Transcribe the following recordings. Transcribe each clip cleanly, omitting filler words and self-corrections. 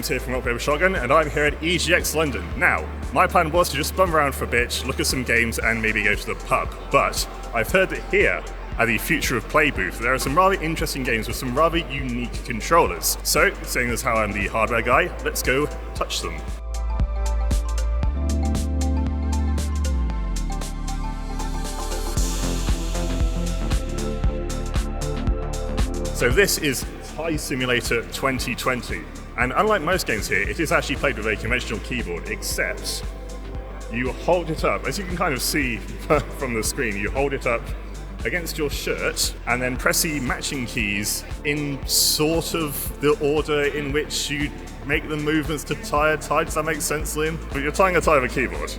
James here from Upgrade with Shotgun, and I'm here at EGX London. Now, my plan was to just bum around for a bit, look at some games, and maybe go to the pub. But I've heard that here, at the Future of Play booth, there are some rather interesting games with some rather unique controllers. So, seeing as how I'm the hardware guy, let's go touch them. So this is Tie Simulator 2020, and unlike most games here, it is actually played with a conventional keyboard, except you hold it up, as you can kind of see from the screen, you hold it up against your shirt and then press the matching keys in sort of the order in which you make the movements to tie a tie. Does that make sense, Liam? But you're tying a tie with a keyboard.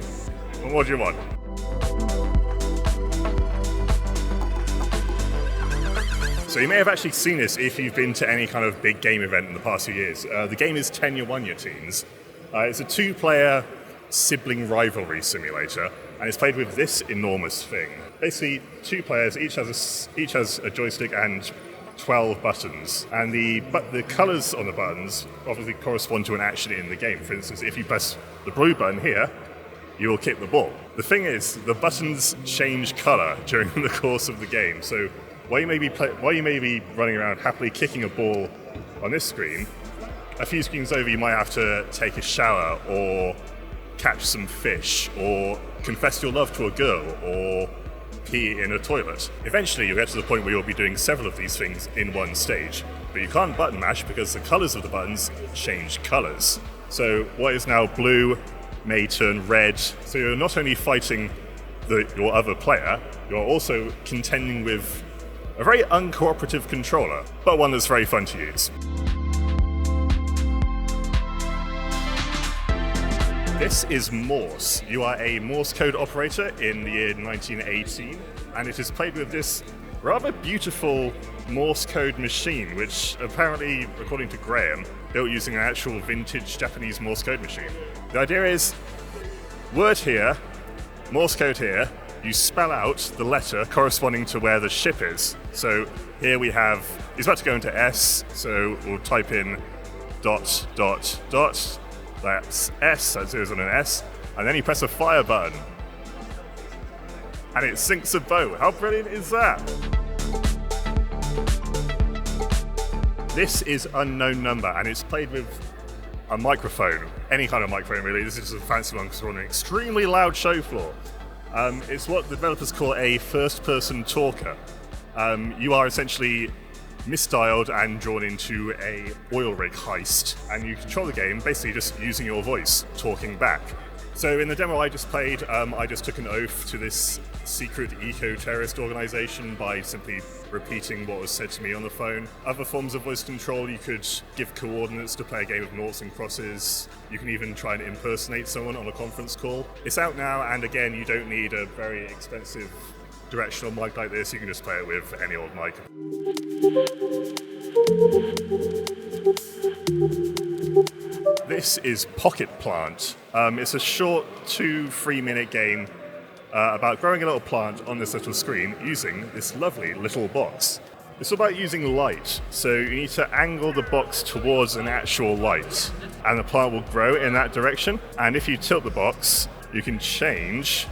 And what do you want? So you may have actually seen this if you've been to any kind of big game event in the past few years. The game is Tenure, your teens. It's a two-player sibling rivalry simulator, and it's played with this enormous thing. Basically, two players, each has a joystick and 12 buttons, and the colours on the buttons obviously correspond to an action in the game. For instance, if you press the blue button here, you will kick the ball. The thing is, the buttons change colour during the course of the game, so while you may be running around happily kicking a ball on this screen, a few screens over you might have to take a shower or catch some fish or confess your love to a girl or pee in a toilet. Eventually you'll get to the point where you'll be doing several of these things in one stage, but you can't button mash because the colours of the buttons change colours. So what is now blue may turn red, so you're not only fighting your other player, you're also contending with a very uncooperative controller, but one that's very fun to use. This is Morse. You are a Morse code operator in the year 1918, and it is played with this rather beautiful Morse code machine, which apparently, according to Graham, built using an actual vintage Japanese Morse code machine. The idea is, word here, Morse code here, you spell out the letter corresponding to where the ship is. So here we have, he's about to go into S, so we'll type in ... that's S, that zeroes on an S, and then you press a fire button. And it sinks a boat. How brilliant is that? This is Unknown Number, and it's played with a microphone. Any kind of microphone, really. This is just a fancy one because we're on an extremely loud show floor. It's what the developers call a first-person talker. You are essentially misdialed and drawn into a oil rig heist, and you control the game basically just using your voice, talking back. So in the demo I just played, I just took an oath to this secret eco-terrorist organization by simply repeating what was said to me on the phone. Other forms of voice control, you could give coordinates to play a game of noughts and crosses. You can even try and impersonate someone on a conference call. It's out now, and again, you don't need a very expensive directional mic like this. You can just play it with any old mic. This is Pocket Plant. It's a short 2-3 minute game about growing a little plant on this little screen using this lovely little box. It's about using light, so you need to angle the box towards an actual light, and the plant will grow in that direction. And if you tilt the box, you can change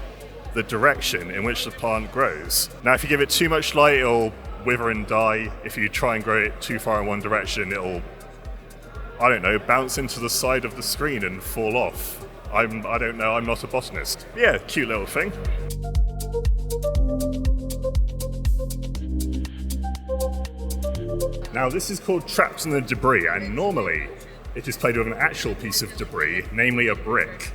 the direction in which the plant grows. Now, if you give it too much light, it'll wither and die. If you try and grow it too far in one direction, it'll, I don't know, bounce into the side of the screen and fall off. I don't know, I'm not a botanist. Yeah, cute little thing. Now this is called Trapped in the Debris, and normally it is played with an actual piece of debris, namely a brick.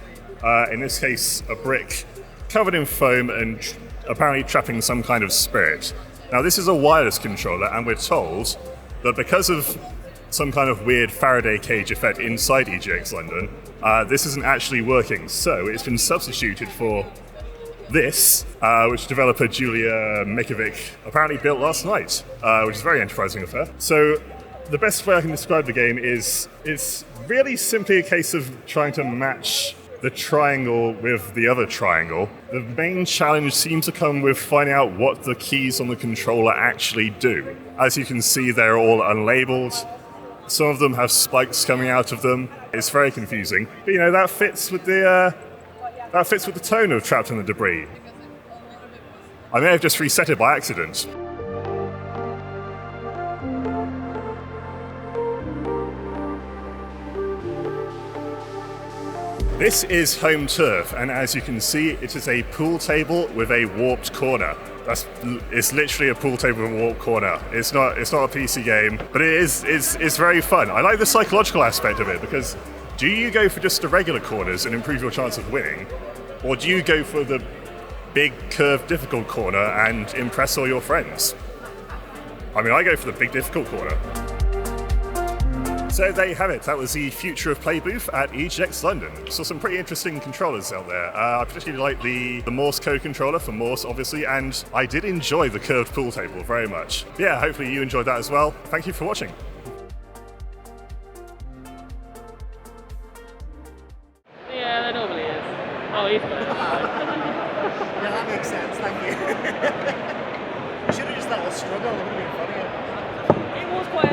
In this case, a brick covered in foam and apparently trapping some kind of spirit. Now this is a wireless controller, and we're told that because of some kind of weird Faraday cage effect inside EGX London, this isn't actually working. So it's been substituted for this, which developer Julia Mikovic apparently built last night, which is very enterprising of her. So the best way I can describe the game is it's really simply a case of trying to match the triangle with the other triangle. The main challenge seems to come with finding out what the keys on the controller actually do. As you can see, they're all unlabeled. Some of them have spikes coming out of them. It's very confusing. But you know, that fits with the tone of Trapped in the Debris. I may have just reset it by accident. This is home turf, and as you can see, it is a pool table with a warped corner. It's literally a pool table with a warped corner. It's not a PC game, but it's very fun. I like the psychological aspect of it, because do you go for just the regular corners and improve your chance of winning, or do you go for the big curved difficult corner and impress all your friends? I mean, I go for the big difficult corner. So there you have it. That was the Future of Play booth at EGX London. Saw some pretty interesting controllers out there. I particularly like the Morse code controller for Morse, obviously, and I did enjoy the curved pool table very much. Yeah, hopefully you enjoyed that as well. Thank you for watching. Yeah, there normally is. Oh, he's got it. Yeah, that makes sense, thank you. You should have just let us struggle, it would have been funnier. It was quite